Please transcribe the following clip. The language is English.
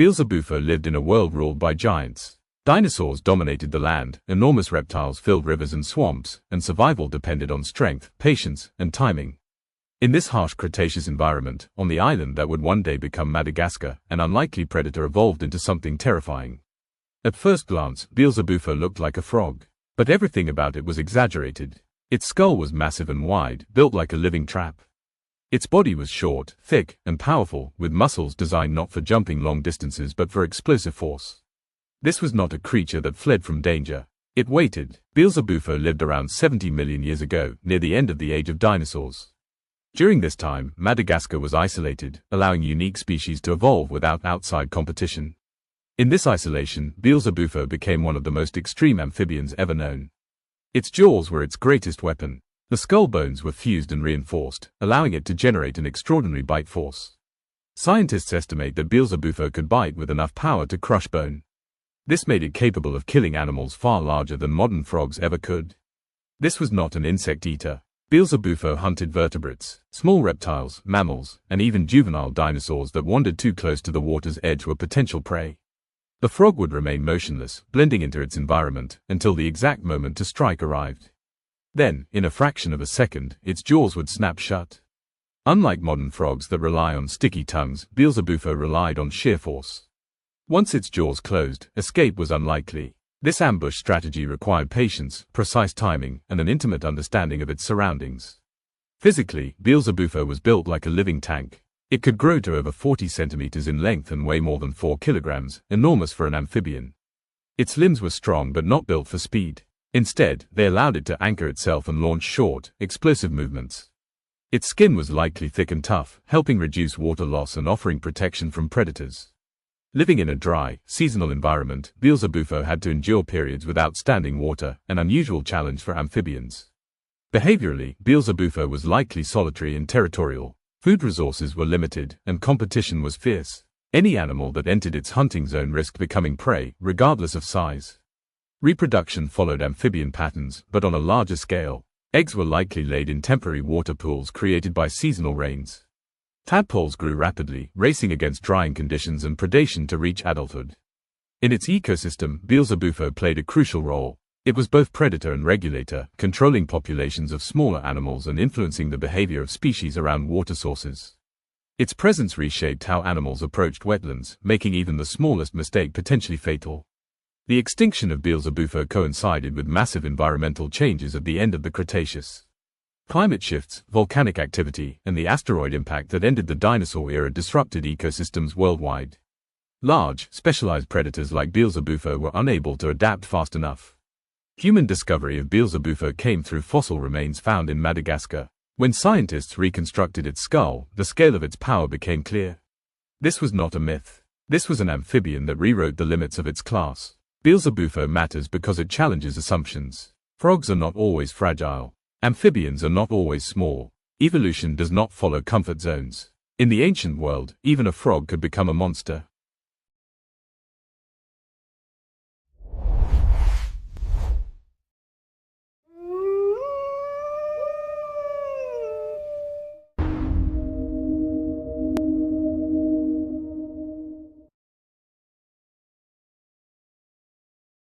Beelzebufo lived in a world ruled by giants. Dinosaurs dominated the land, enormous reptiles filled rivers and swamps, and survival depended on strength, patience, and timing. In this harsh Cretaceous environment, on the island that would one day become Madagascar, an unlikely predator evolved into something terrifying. At first glance, Beelzebufo looked like a frog. But everything about it was exaggerated. Its skull was massive and wide, built like a living trap. Its body was short, thick, and powerful, with muscles designed not for jumping long distances but for explosive force. This was not a creature that fled from danger. It waited. Beelzebufo lived around 70 million years ago, near the end of the age of dinosaurs. During this time, Madagascar was isolated, allowing unique species to evolve without outside competition. In this isolation, Beelzebufo became one of the most extreme amphibians ever known. Its jaws were its greatest weapon. The skull bones were fused and reinforced, allowing it to generate an extraordinary bite force. Scientists estimate that Beelzebufo could bite with enough power to crush bone. This made it capable of killing animals far larger than modern frogs ever could. This was not an insect eater. Beelzebufo hunted vertebrates, small reptiles, mammals, and even juvenile dinosaurs that wandered too close to the water's edge were potential prey. The frog would remain motionless, blending into its environment, until the exact moment to strike arrived. Then, in a fraction of a second, its jaws would snap shut. Unlike modern frogs that rely on sticky tongues, Beelzebufo relied on sheer force. Once its jaws closed, escape was unlikely. This ambush strategy required patience, precise timing, and an intimate understanding of its surroundings. Physically, Beelzebufo was built like a living tank. It could grow to over 40 centimeters in length and weigh more than 4 kilograms, enormous for an amphibian. Its limbs were strong but not built for speed. Instead, they allowed it to anchor itself and launch short, explosive movements. Its skin was likely thick and tough, helping reduce water loss and offering protection from predators. Living in a dry, seasonal environment, Beelzebufo had to endure periods without standing water, an unusual challenge for amphibians. Behaviorally, Beelzebufo was likely solitary and territorial. Food resources were limited, and competition was fierce. Any animal that entered its hunting zone risked becoming prey, regardless of size. Reproduction followed amphibian patterns, but on a larger scale. Eggs were likely laid in temporary water pools created by seasonal rains. Tadpoles grew rapidly, racing against drying conditions and predation to reach adulthood. In its ecosystem, Beelzebufo played a crucial role. It was both predator and regulator, controlling populations of smaller animals and influencing the behavior of species around water sources. Its presence reshaped how animals approached wetlands, making even the smallest mistake potentially fatal. The extinction of Beelzebufo coincided with massive environmental changes at the end of the Cretaceous. Climate shifts, volcanic activity, and the asteroid impact that ended the dinosaur era disrupted ecosystems worldwide. Large, specialized predators like Beelzebufo were unable to adapt fast enough. Human discovery of Beelzebufo came through fossil remains found in Madagascar. When scientists reconstructed its skull, the scale of its power became clear. This was not a myth. This was an amphibian that rewrote the limits of its class. Beelzebufo matters because it challenges assumptions. Frogs are not always fragile. Amphibians are not always small. Evolution does not follow comfort zones. In the ancient world, even a frog could become a monster.